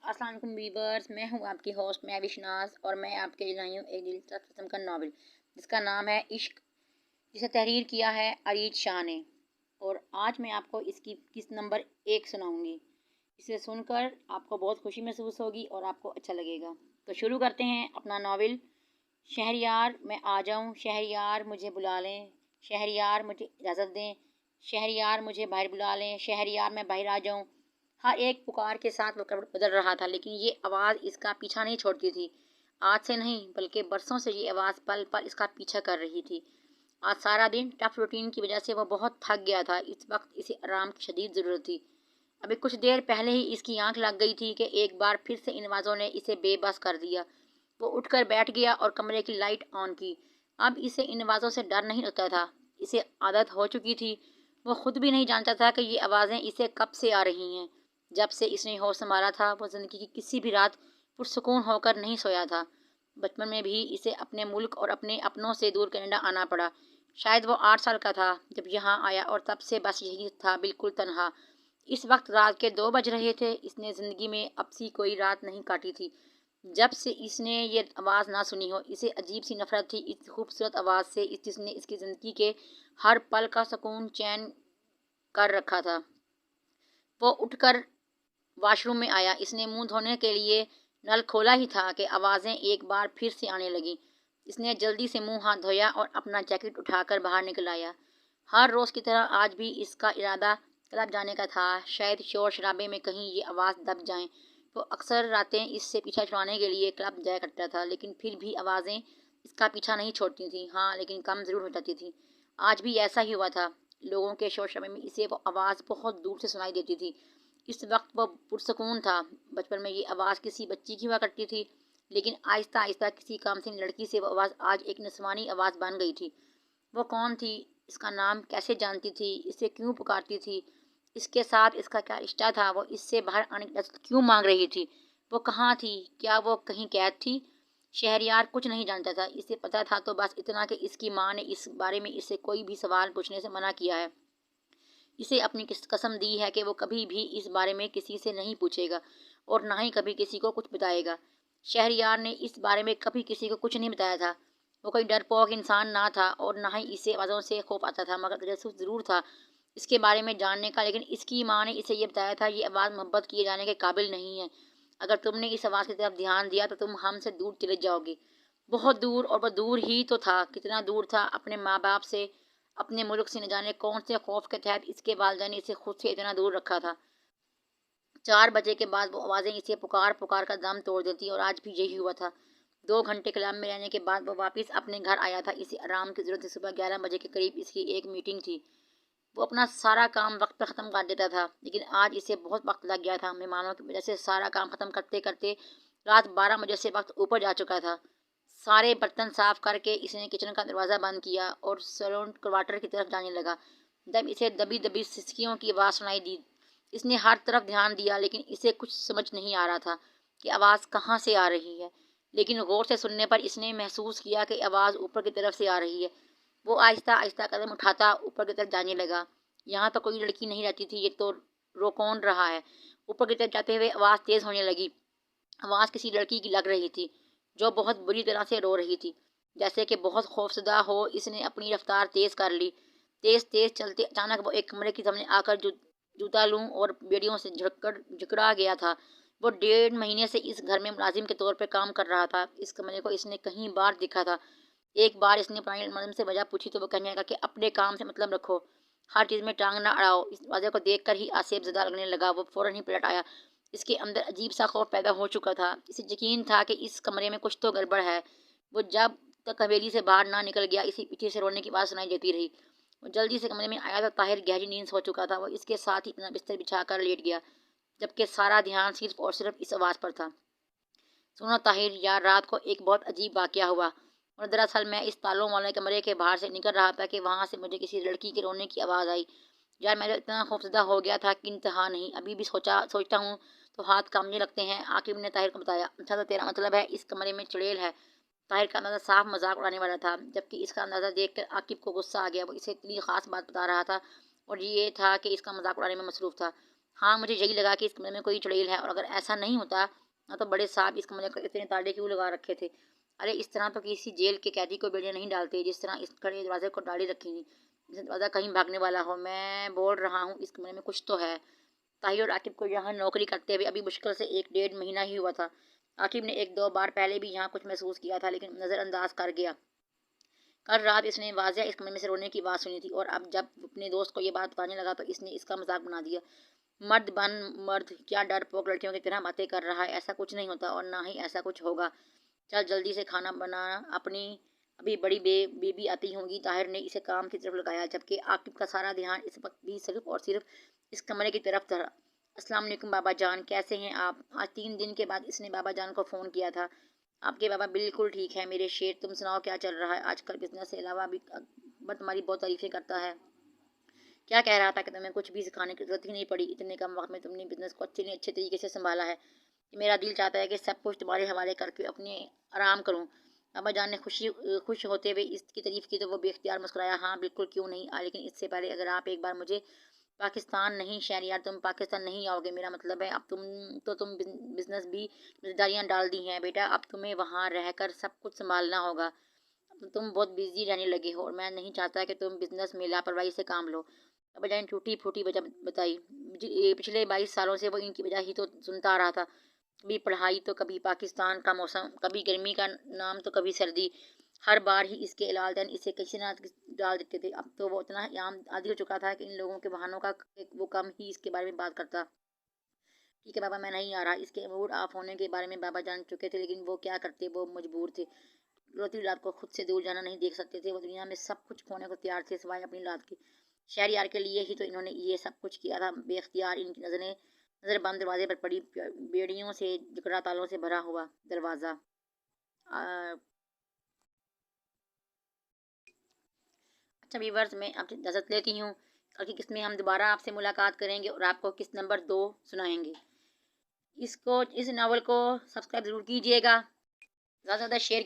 अस्सलाम वालेकुम वीवर्स, मैं हूँ आपकी होस्ट मैं विशनाज और मैं आपके लिए लाई हूँ एक दिलचस्प किस्म का नावल जिसका नाम है इश्क, जिसे तहरीर किया है अरीज शाह ने। और आज मैं आपको इसकी किस्त नंबर 1 सुनाऊंगी। इसे सुनकर आपको बहुत खुशी महसूस होगी और आपको अच्छा लगेगा। तो शुरू करते हैं अपना नावल। शहरयार मैं आ जाऊँ, शहरयार मुझे बुला लें, शहरयार मुझे इजाज़त दें, शहरयार मुझे बाहर बुला लें, शहरयार मैं बाहर आ जाऊँ। हर एक पुकार के साथ वो कपड़ बदल रहा था, लेकिन ये आवाज़ इसका पीछा नहीं छोड़ती थी। आज से नहीं बल्कि बरसों से ये आवाज़ पल पल इसका पीछा कर रही थी। आज सारा दिन टफ रूटीन की वजह से वो बहुत थक गया था। इस वक्त इसे आराम की शदीद ज़रूरत थी। अभी कुछ देर पहले ही इसकी आंख लग गई थी कि एक बार फिर से इन आवाज़ों ने इसे बेबस कर दिया। वो उठकर बैठ गया और कमरे की लाइट ऑन की। अब इसे इन आवाज़ों से डर नहीं लगता था, इसे आदत हो चुकी थी। वो खुद भी नहीं जानता था कि ये आवाज़ें इसे कब से आ रही हैं। जब से इसने होश संभाला था वो ज़िंदगी की किसी भी रात पुरसुकून होकर नहीं सोया था। बचपन में भी इसे अपने मुल्क और अपने अपनों से दूर कनाडा आना पड़ा। शायद वो 8 साल का था जब यहाँ आया और तब से बस यही था, बिल्कुल तन्हा। इस वक्त रात के 2 बज रहे थे। इसने ज़िंदगी में अब सी कोई रात नहीं काटी थी जब से इसने ये आवाज़ ना सुनी हो। इसे अजीब सी नफरत थी इस खूबसूरत आवाज़ से जिसने इसकी ज़िंदगी के हर पल का सुकून चैन कर रखा था। वो उठकर वॉशरूम में आया। इसने मुंह धोने के लिए नल खोला ही था कि आवाज़ें एक बार फिर से आने लगीं। इसने जल्दी से मुंह हाथ धोया और अपना जैकेट उठाकर बाहर निकल आया। हर रोज़ की तरह आज भी इसका इरादा क्लब जाने का था। शायद शोर शराबे में कहीं ये आवाज़ दब जाए। वो अक्सर रातें इससे पीछा छुड़ाने के लिए क्लब जाया करता था, लेकिन फिर भी आवाज़ें इसका पीछा नहीं छोड़ती थीं। हाँ, लेकिन कम ज़रूर हो जाती थी। आज भी ऐसा ही हुआ था। लोगों के शोर शराबे में इसे वो आवाज़ बहुत दूर से सुनाई देती थी। इस वक्त वो पुरसकून था। बचपन में ये आवाज़ किसी बच्ची की हुआ करती थी, लेकिन आहिस्ता आहिस्ता किसी कामसिन लड़की से वो आवाज़ आज एक नस्वानी आवाज़ बन गई थी। वो कौन थी, इसका नाम कैसे जानती थी, इसे क्यों पुकारती थी, इसके साथ इसका क्या रिश्ता था, वो इससे बाहर आने की इजाज़त क्यों मांग रही थी, वो कहाँ थी, क्या वो कहीं कैद थी? शहरयार कुछ नहीं जानता था। इसे पता था तो बस इतना कि इसकी माँ ने इस बारे में इससे कोई भी सवाल पूछने से मना किया है। इसे अपनी कसम दी है कि वो कभी भी इस बारे में किसी से नहीं पूछेगा और ना ही कभी किसी को कुछ बताएगा। शहरयार ने इस बारे में कभी किसी को कुछ नहीं बताया था। वो कोई डरपोक इंसान ना था और ना ही इसे आवाज़ों से खौफ आता था, मगर तजस्सुस ज़रूर था इसके बारे में जानने का। लेकिन इसकी माँ ने इसे ये बताया था, ये आवाज़ मोहब्बत किए जाने के काबिल नहीं है। अगर तुमने इस आवाज़ की तरफ ध्यान दिया तो तुम हमसे दूर चले जाओगे, बहुत दूर। और वह दूर ही तो था, कितना दूर था, अपने माँ बाप से, अपने मुल्क से। न जाने कौन से खौफ के तहत इसके वालिदैन ने इसे खुद से इतना दूर रखा था। 4 बजे के बाद वो आवाज़ें इसे पुकार पुकार कर दम तोड़ देती और आज भी यही हुआ था। 2 घंटे क्लब में रहने के बाद वो वापस अपने घर आया था। इसे आराम की ज़रूरत थी। सुबह 11 बजे के करीब इसकी एक मीटिंग थी। वो अपना सारा काम वक्त पर ख़त्म कर देता था, लेकिन आज इसे बहुत वक्त लग गया था। मेहमानों की वजह से सारा काम ख़त्म करते करते रात 12 बजे से वक्त ऊपर जा चुका था। सारे बर्तन साफ करके इसने किचन का दरवाज़ा बंद किया और सैलून क्वार्टर की तरफ जाने लगा। जब इसे दबी दबी सिसकियों की आवाज़ सुनाई दी, इसने हर तरफ ध्यान दिया, लेकिन इसे कुछ समझ नहीं आ रहा था कि आवाज़ कहाँ से आ रही है। लेकिन गौर से सुनने पर इसने महसूस किया कि आवाज़ ऊपर की तरफ से आ रही है। वो आहिस्ता आहिस्ता कदम उठाता ऊपर की तरफ जाने लगा। यहाँ तो कोई लड़की नहीं रहती थी, ये तो रो कौन रहा है। ऊपर की तरफ जाते हुए आवाज़ तेज़ होने लगी। आवाज़ किसी लड़की की लग रही थी जो बहुत बुरी तरह से रो रही थी, जैसे कि बहुत खौफजदा हो। इसने अपनी रफ्तार तेज़ कर ली। तेज़ तेज़ चलते अचानक वो एक कमरे के सामने आकर जूता लूँ और बेड़ियों से झकड़ा गया था। वो 1.5 महीने से इस घर में मुलाजिम के तौर पर काम कर रहा था। इस कमरे को इसने कहीं बार देखा था। एक बार इसने पुराने मुलाजिम से वजह पूछी तो वो कहने लगा कि अपने काम से मतलब रखो, हर चीज़ में टांग ना अड़ाओ। इस वजह को देखकर ही आसेब ज़दा लगने लगा। वो फ़ौरन ही पलट आया। इसके अंदर अजीब सा खौफ पैदा हो चुका था। इसे यकीन था कि इस कमरे में कुछ तो गड़बड़ है। वो जब तक हवेली से बाहर ना निकल गया, इसी पीछे से रोने की आवाज़ सुनाई देती रही। वो जल्दी से कमरे में आया तो ताहिर गहरी नींद सो चुका था। वो इसके साथ ही अपना बिस्तर बिछा कर लेट गया, जबकि सारा ध्यान सिर्फ और सिर्फ इस आवाज़ पर था। सुनो ताहिर यार, रात को एक बहुत अजीब वाक़या हुआ। और दरअसल मैं इस तालों वाले कमरे के बाहर से निकल रहा था कि वहाँ से मुझे किसी लड़की के रोने की आवाज़ आई। यार मैं तो इतना खौफज़दा हो गया था कि इंतहा नहीं। अभी भी सोचता हूँ तो हाथ कांपने लगते हैं। आकिब ने ताहिर को बताया। अच्छा, तो तेरा मतलब है इस कमरे में चुड़ैल है? ताहिर का अंदाज़ा साफ मजाक उड़ाने वाला था, जबकि इसका अंदाज़ा देखकर आकिब को गुस्सा आ गया। वो इसे इतनी ख़ास बात बता रहा था और ये था कि इसका मजाक उड़ाने में मसरूफ़ था। हाँ, मुझे यही लगा कि इस कमरे में कोई चुड़ैल है, और अगर ऐसा नहीं होता ना तो बड़े साहब इस कमरे को इतने ताले क्यों लगा रखे थे। अरे इस तरह तो किसी जेल के कैदी को बेड़ियाँ नहीं डालते, जिस तरह इस खड़े दरवाजे को डाली रखी थी, जैसे दरवाज़ा कहीं भागने वाला हो। मैं बोल रहा हूँ इस कमरे में कुछ तो है। ताहिर और आकिब को यहाँ नौकरी करते हुए अभी मुश्किल से 1 डेढ़ महीना ही हुआ था। आकिब ने 1 2 बार पहले भी यहाँ कुछ महसूस किया था, लेकिन नज़रअंदाज कर गया। कल रात इसने वाज़ह इस कमरे में से रोने की आवाज़ सुनी थी, और अब जब अपने दोस्त को ये बात बताने लगा तो इसने इसका मजाक बना दिया। मर्द बन मर्द, क्या डरपोक लड़कियों की तरह बातें कर रहा है। ऐसा कुछ नहीं होता और ना ही ऐसा कुछ होगा। चल जल्दी से खाना बना, अपनी अभी बड़ी बेबी आती होंगी। ताहिर ने इसे काम की तरफ लगाया, जबकि आकिब का सारा ध्यान इस वक्त भी सिर्फ और सिर्फ इस कमरे की तरफ था। अस्सलाम वालेकुम बाबा जान, कैसे हैं आप? आज 3 दिन के बाद इसने बाबा जान को फ़ोन किया था। आपके बाबा बिल्कुल ठीक है मेरे शेर, तुम सुनाओ क्या चल रहा है आजकल? बिजनेस से अलावा भी अकबर तुम्हारी बहुत तारीफें करता है। क्या कह रहा था कि तुम्हें कुछ भी सिखाने की जरूरत ही नहीं पड़ी। इतने कम वक्त में तुमने बिजनेस को अच्छे तरीके से संभाला है कि मेरा दिल चाहता है कि सब कुछ तुम्हारे हवाले करके अपने आराम करूं। बाबा जान ने खुश होते हुए इसकी तारीफ की तो वो बेख्तियार मुस्कुराया। हाँ बिल्कुल, क्यों नहीं। लेकिन इससे पहले अगर आप एक बार मुझे पाकिस्तान नहीं शहरियार, तुम पाकिस्तान नहीं आओगे। मेरा मतलब है अब तुम बिजनेस भी जिम्मेदारियाँ डाल दी हैं बेटा। अब तुम्हें वहाँ रहकर सब कुछ संभालना होगा। अब तुम बहुत बिजी रहने लगे हो और मैं नहीं चाहता कि तुम बिजनेस में लापरवाही से काम लो। अब बजाय टूटी फूटी वजह बताई। पिछले 22 सालों से वो इनकी वजह ही तो सुनता आ रहा था। कभी पढ़ाई तो कभी पाकिस्तान का मौसम, कभी गर्मी का नाम तो कभी सर्दी। हर बार ही इसके इलालदैन इसे किसी न डाल देते थे। अब तो वो इतना आदी हो चुका था कि इन लोगों के बहानों का वो कम ही इसके बारे में बात करता। ठीक है बाबा, मैं नहीं आ रहा। इसके मूड ऑफ होने के बारे में बाबा जान चुके थे, लेकिन वो क्या करते, वो मजबूर थे। रोती लाद को खुद से दूर जाना नहीं देख सकते थे। वो दुनिया में सब कुछ खोने को तैयार थे सिवाय अपनी लाद के। शहरयार के लिए ही तो इन्होंने ये सब कुछ किया था। बेख्तियार इनकी नजर बंद दरवाजे पर पड़ी, बेड़ियों से जकड़ा, तालों से भरा हुआ दरवाज़ा। अच्छा व्यूवर्स, मैं आपसे इजाज़त लेती हूँ। कल की किस्त में हम दोबारा आपसे मुलाकात करेंगे और आपको किस्त नंबर 2 सुनाएंगे। इस नावल को सब्सक्राइब ज़रूर कीजिएगा, ज़्यादा से ज़्यादा शेयर